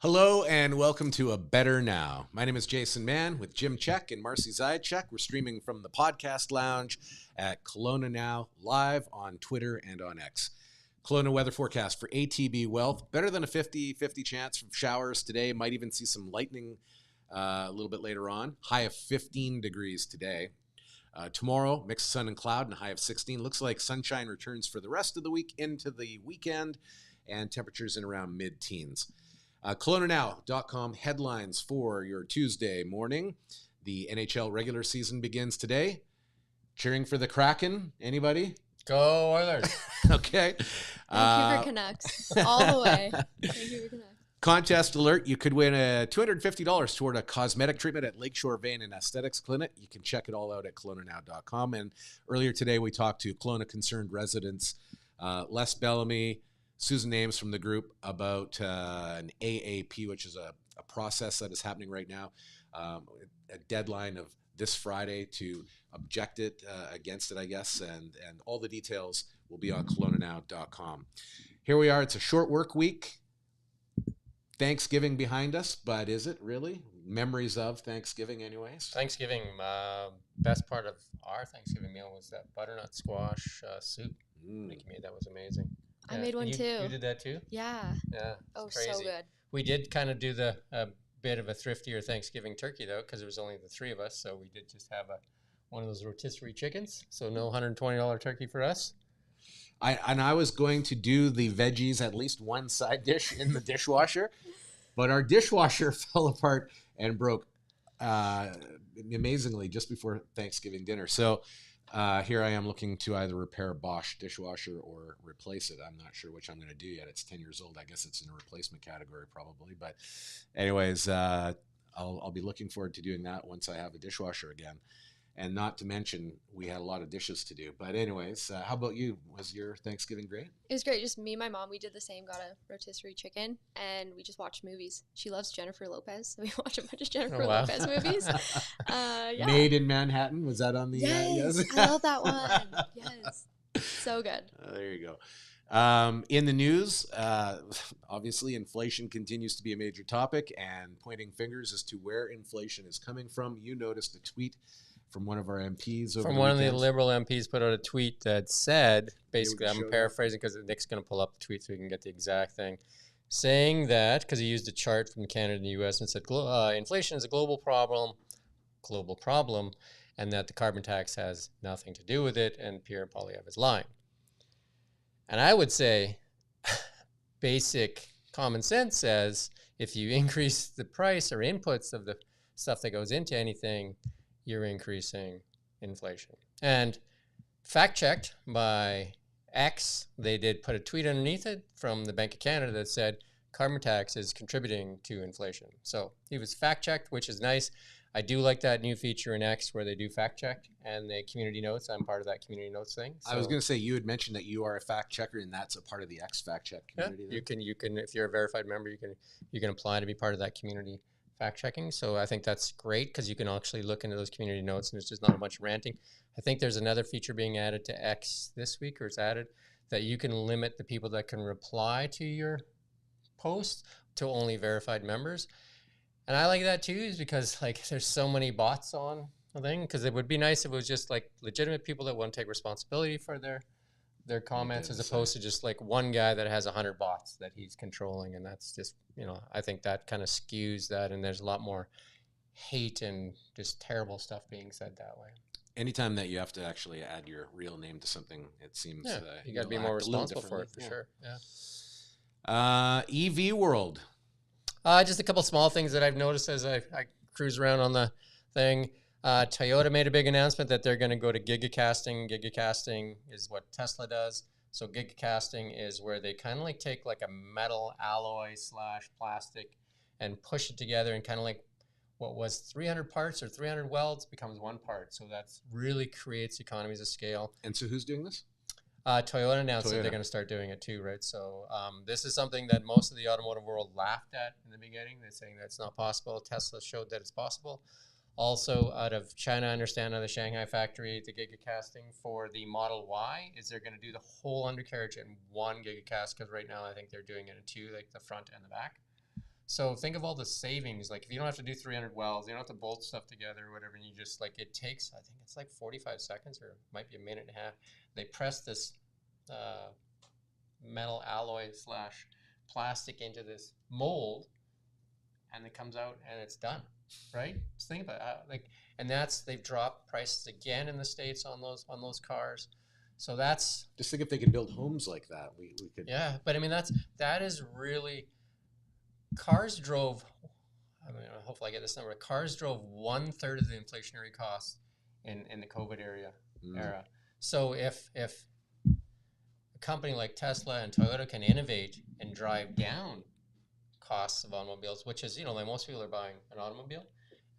Hello and welcome to A Better Now. My name is Jason Mann with Jim Check and Marcy Zajac. We're streaming from the podcast lounge at Kelowna Now, live on Twitter and on X. Kelowna weather forecast for ATB Wealth. Better than a 50-50 chance of showers today. Might even see some lightning a little bit later on. High of 15 degrees today. Tomorrow, mixed sun and cloud and a high of 16. Looks like sunshine returns for the rest of the week into the weekend, and temperatures in around mid-teens. KelownaNow.com headlines for your Tuesday morning. The NHL regular season begins today. Cheering for the Kraken? Anybody? Go Oilers. Okay. Vancouver Canucks. All the way. Vancouver Canucks. Contest alert. You could win $250 toward a cosmetic treatment at Lakeshore Vein and Aesthetics Clinic. You can check it all out at KelownaNow.com. And earlier today, we talked to Kelowna Concerned residents, Les Bellamy, Susan Ames from the group, about an AAP, which is a process that is happening right now, a deadline of this Friday to object it against it, I guess, and all the details will be on KelownaNow.com. Here we are. It's a short work week. Thanksgiving behind us, but is it really? Memories of Thanksgiving anyways? Thanksgiving, best part of our Thanksgiving meal was that butternut squash soup. Nikki made that was amazing. I made one too. You did that too? Yeah. Yeah. Oh, crazy. so good. We did kind of do the bit of a thriftier Thanksgiving turkey though, because there was only the three of us, so we did just have one of those rotisserie chickens. So no $120 turkey for us. I was going to do the veggies, at least one side dish in the dishwasher, but our dishwasher fell apart and broke amazingly just before Thanksgiving dinner. So here I am looking to either repair a Bosch dishwasher or replace it. I'm not sure which I'm going to do yet. It's 10 years old. I guess it's in the replacement category probably. But anyways, I'll be looking forward to doing that once I have a dishwasher again. And not to mention, we had a lot of dishes to do. But anyways, how about you? Was your Thanksgiving great? It was great. Just me and my mom, we did the same, got a rotisserie chicken, and we just watched movies. She loves Jennifer Lopez, so we watched a bunch of Jennifer Lopez movies. Yeah. Made in Manhattan, was that on the... Yes, I love that one. Yes, so good. There you go. In the news, obviously inflation continues to be a major topic, and pointing fingers as to where inflation is coming from. You noticed a tweet from one of our MPs over from the one weekend. of the Liberal MPs put out a tweet that said, basically, I'm paraphrasing because Nick's going to pull up the tweet so we can get the exact thing, saying that, because he used a chart from Canada and the U.S. and said, inflation is a global problem, and that the carbon tax has nothing to do with it, and Pierre Poilievre is lying. And I would say basic common sense says if you increase the price or inputs of the stuff that goes into anything, you're increasing inflation. And fact-checked by X, they did put a tweet underneath it from the Bank of Canada that said carbon tax is contributing to inflation. So he was fact-checked, which is nice. I do like that new feature in X where they do fact-check and the community notes. I'm part of that community notes thing. So, I was going to say, you had mentioned that you are a fact-checker, and that's a part of the X fact-check community. Yeah, you can, if you're a verified member, you can apply to be part of that community fact-checking. So I think that's great because you can actually look into those community notes and it's just not a bunch of ranting. I think there's another feature being added to X this week, or it's added, that you can limit the people that can reply to your post to only verified members. And I like that too, is because like there's so many bots on the thing, because it would be nice if it was just like legitimate people that want to take responsibility for their comments, as opposed to just like one guy that has 100 bots that he's controlling. And that's just, I think that kind of skews that, and there's a lot more hate and just terrible stuff being said that way. Anytime that you have to actually add your real name to something, it seems you got to be more responsible for it, for sure. EV world. Just a couple small things that I've noticed as I cruise around on the thing. Toyota made a big announcement that they're going to go to gigacasting. Gigacasting is what Tesla does. So gigacasting is where they kind of like take like a metal alloy / plastic and push it together, and kind of like what was 300 parts or 300 welds becomes one part. So that's really creates economies of scale. And so who's doing this? Toyota announced that they're going to start doing it too, right? So this is something that most of the automotive world laughed at in the beginning. They're saying that's not possible. Tesla showed that it's possible. Also, out of China, I understand, out of the Shanghai factory, the gigacasting for the Model Y is they're going to do the whole undercarriage in one gigacast, because right now I think they're doing it in two, like the front and the back. So think of all the savings. Like if you don't have to do 300 welds, you don't have to bolt stuff together or whatever. And you just like, it takes, I think it's like 45 seconds or it might be a minute and a half. They press this metal alloy / plastic into this mold and it comes out and it's done. Right? Just think about it. And they've dropped prices again in the States on those cars. So that's just think if they could build homes like that, we could. Yeah, but I mean that is really. Cars drove, I mean, hopefully I get this number. Cars drove 1/3 of the inflationary costs in the COVID era. So if a company like Tesla and Toyota can innovate and drive down costs of automobiles, which is, like most people are buying an automobile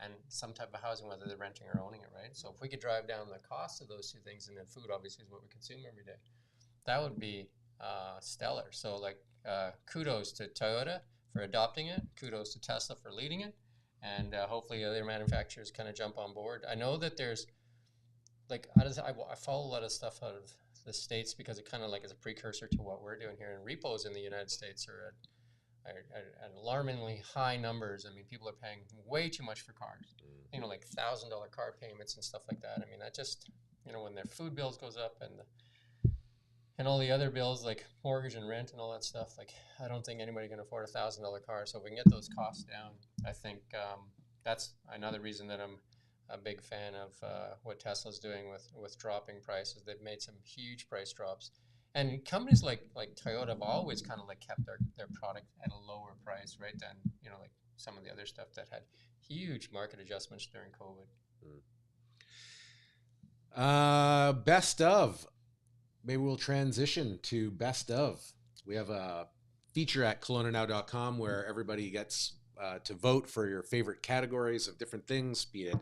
and some type of housing, whether they're renting or owning it, right? So if we could drive down the cost of those two things, and then food obviously is what we consume every day, that would be stellar. So kudos to Toyota for adopting it. Kudos to Tesla for leading it. And hopefully other manufacturers kind of jump on board. I know that there's, I follow a lot of stuff out of the States because it kind of is a precursor to what we're doing here. And repos in the United States are at alarmingly high numbers. I mean, people are paying way too much for cars. Like $1,000 car payments and stuff like that. I mean, that just, when their food bills goes up and all the other bills like mortgage and rent and all that stuff, I don't think anybody can afford a $1,000 car. So if we can get those costs down, I think that's another reason that I'm a big fan of what Tesla's doing with dropping prices. They've made some huge price drops. And companies like Toyota have always kind of kept their product at a lower price, right? Than, like some of the other stuff that had huge market adjustments during COVID. Best of. Maybe we'll transition to best of. We have a feature at KelownaNow.com where everybody gets to vote for your favorite categories of different things, be it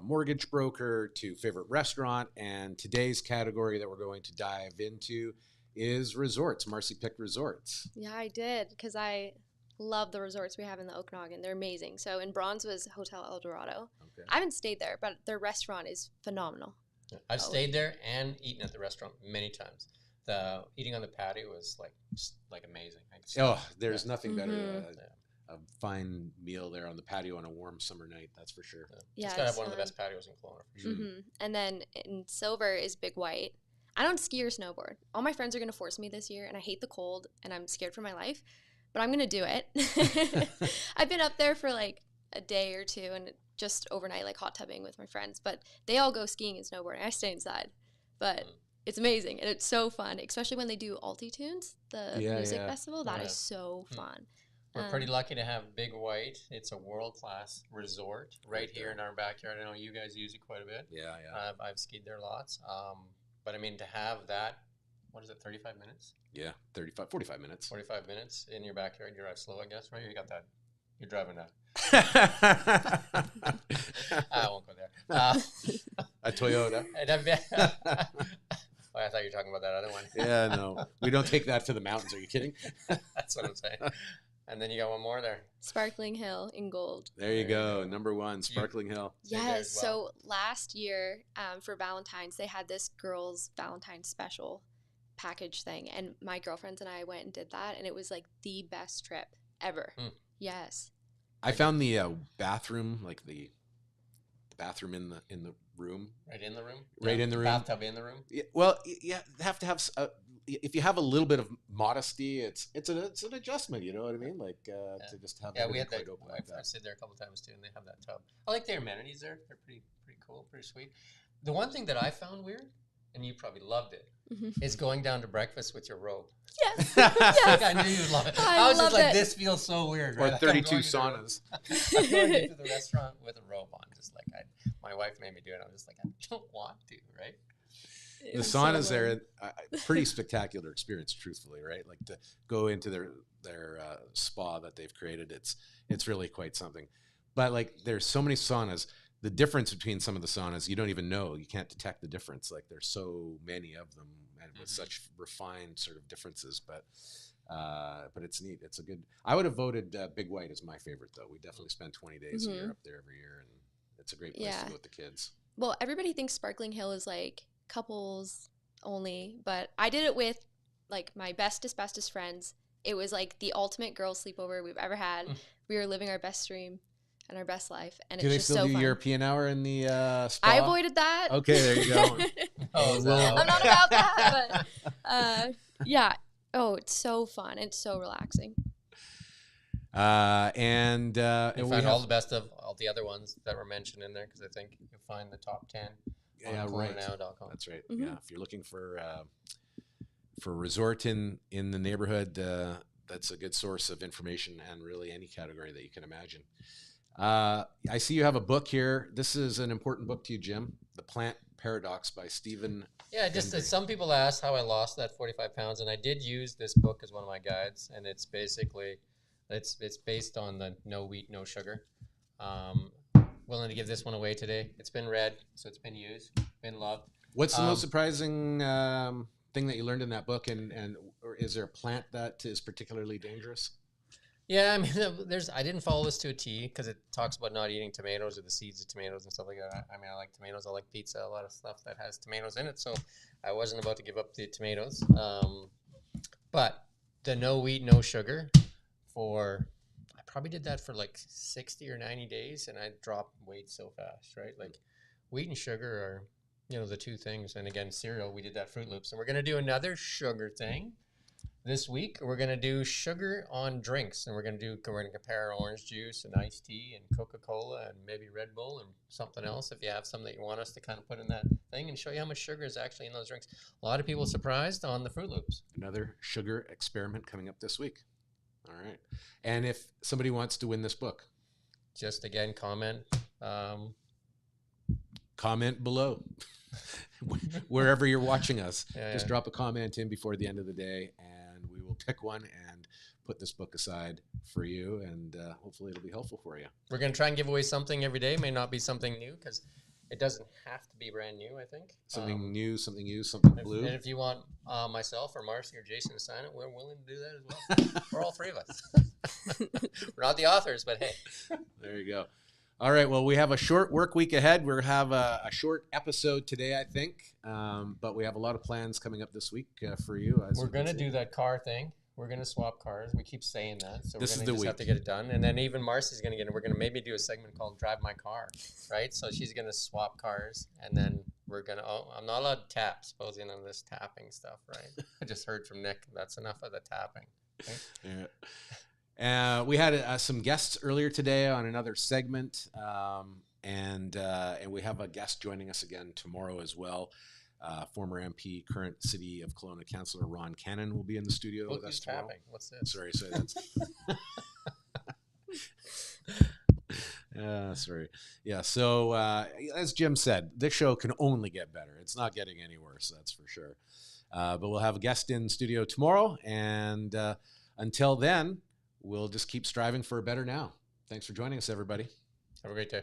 mortgage broker to favorite restaurant. And today's category that we're going to dive into is resorts. Marcy picked resorts. Yeah, I did, because I love the resorts we have in the Okanagan. They're amazing. So in Bronze was Hotel El Dorado. Okay. I haven't stayed there, but their restaurant is phenomenal. I've stayed there and eaten at the restaurant many times. The eating on the patio was amazing. There's nothing better. A fine meal there on the patio on a warm summer night, that's for sure. Yeah, it's got to have one of the best patios in Kelowna, for sure. Mm-hmm. And then in silver is Big White. I don't ski or snowboard. All my friends are going to force me this year, and I hate the cold, and I'm scared for my life, but I'm going to do it. I've been up there for a day or two, and just overnight, hot tubbing with my friends, but they all go skiing and snowboarding. I stay inside, but it's amazing, and it's so fun, especially when they do Altitunes, the music festival. That is so fun. We're pretty lucky to have Big White. It's a world-class resort right here in our backyard. I know you guys use it quite a bit. Yeah. I've skied there lots. But I mean, to have that, what is it, 35 minutes? Yeah, 45 minutes. 45 minutes in your backyard. You drive slow, I guess, right? You got that. You're driving that. I won't go there. A Toyota. I thought you were talking about that other one. Yeah, no. We don't take that to the mountains. Are you kidding? That's what I'm saying. And then you got one more there. Sparkling Hill in gold. There you go. Number one, Sparkling Hill. Yes. So last year for Valentine's, they had this girls' Valentine's special package thing. And my girlfriends and I went and did that. And it was the best trip ever. Yes. I found the bathroom, the bathroom in the room. Right in the room? Right in the room. Bathtub in the room? Yeah, well, yeah, have to have... if you have a little bit of modesty, it's an adjustment. You know what I mean? To just have. Yeah, we had that. I've stayed there a couple times too, and they have that tub. I like their amenities there. They're pretty cool, pretty sweet. The one thing that I found weird, and you probably loved it, is going down to breakfast with your robe. Yes. Yes. I knew you'd love it. I was just this feels so weird. Or right? 32 saunas. I'm going into the restaurant with a robe on, just my wife made me do it. I was just I don't want to, right? The saunas there, pretty spectacular experience, truthfully, right? To go into their spa that they've created, it's really quite something. But there's so many saunas. The difference between some of the saunas, you don't even know. You can't detect the difference. There's so many of them, and with such refined sort of differences. But it's neat. It's a good. I would have voted Big White as my favorite, though. We definitely spend 20 days a year up there every year, and it's a great place to go with the kids. Well, everybody thinks Sparkling Hill is couples only, but I did it with my bestest friends it was like the ultimate girls sleepover we've ever had. We were living our best dream and our best life, and Do it's they just still so do fun. European hour in the spa? I avoided that. Okay, there you go. Oh, I'm not about that, but yeah. Oh, it's so fun. It's so relaxing. And You we find have, all the best of all the other ones that were mentioned in there, because I think you'll find the top 10 on right. KelownaNow.com. That's right. Mhm. Yeah, if you're looking for a resort in the neighborhood, that's a good source of information and really any category that you can imagine. I see you have a book here. This is an important book to you, Jim. The Plant Paradox by Stephen. Yeah, just Hendry. some people asked how I lost that 45 pounds, and I did use this book as one of my guides, and it's basically it's based on the no wheat, no sugar. Willing to give this one away today. It's been read, so it's been used, been loved. What's the most surprising thing that you learned in that book, and or is there a plant that is particularly dangerous? Yeah, I mean, I didn't follow this to a T because it talks about not eating tomatoes or the seeds of tomatoes and stuff like that. I mean, I like tomatoes. I like pizza. A lot of stuff that has tomatoes in it. So I wasn't about to give up the tomatoes. But the no wheat, no sugar I probably did that for like 60 or 90 days, and I dropped weight so fast, right? Like wheat and sugar are, the two things. And again, cereal, we did that Fruit Loops. And we're going to do another sugar thing. This week, we're going to do sugar on drinks, and we're going to compare orange juice and iced tea and Coca-Cola and maybe Red Bull and something else if you have some that you want us to kind of put in that thing, and show you how much sugar is actually in those drinks. A lot of people surprised on the Fruit Loops. Another sugar experiment coming up this week. All right. And if somebody wants to win this book, Just again, comment. comment below. Wherever you're watching us, Yeah, just yeah. drop a comment in before the end of the day, and we will pick one and put this book aside for you, and hopefully it'll be helpful for you. We're going to try and give away something every day. It may not be something new because it doesn't have to be brand new, I think. Something new, something used, something blue. And if you want myself or Marcy or Jason to sign it, we're willing to do that as well. We're all three of us. We're not the authors, but hey. There you go. All right. Well, we have a short work week ahead. We're going to have a short episode today, I think. But we have a lot of plans coming up this week for you. We're going to do that car thing. We're going to swap cars. We keep saying that. So This is we're the going to just have week. to get it done. And then even Marcy's going to get it. We're going to maybe do a segment called Drive My Car, right? So she's going to swap cars. And then we're going to, I'm not allowed to tap, supposing on this tapping stuff, right? I just heard from Nick, that's enough of the tapping. Okay? Yeah. We had some guests earlier today on another segment, and we have a guest joining us again tomorrow as well. Former MP, current City of Kelowna Councillor Ron Cannon will be in the studio Look with us who's tomorrow. tapping. What's this? Sorry, that's sorry. Yeah. So as Jim said, this show can only get better. It's not getting any worse, that's for sure. But we'll have a guest in studio tomorrow, and until then, we'll just keep striving for a better now. Thanks for joining us, everybody. Have a great day.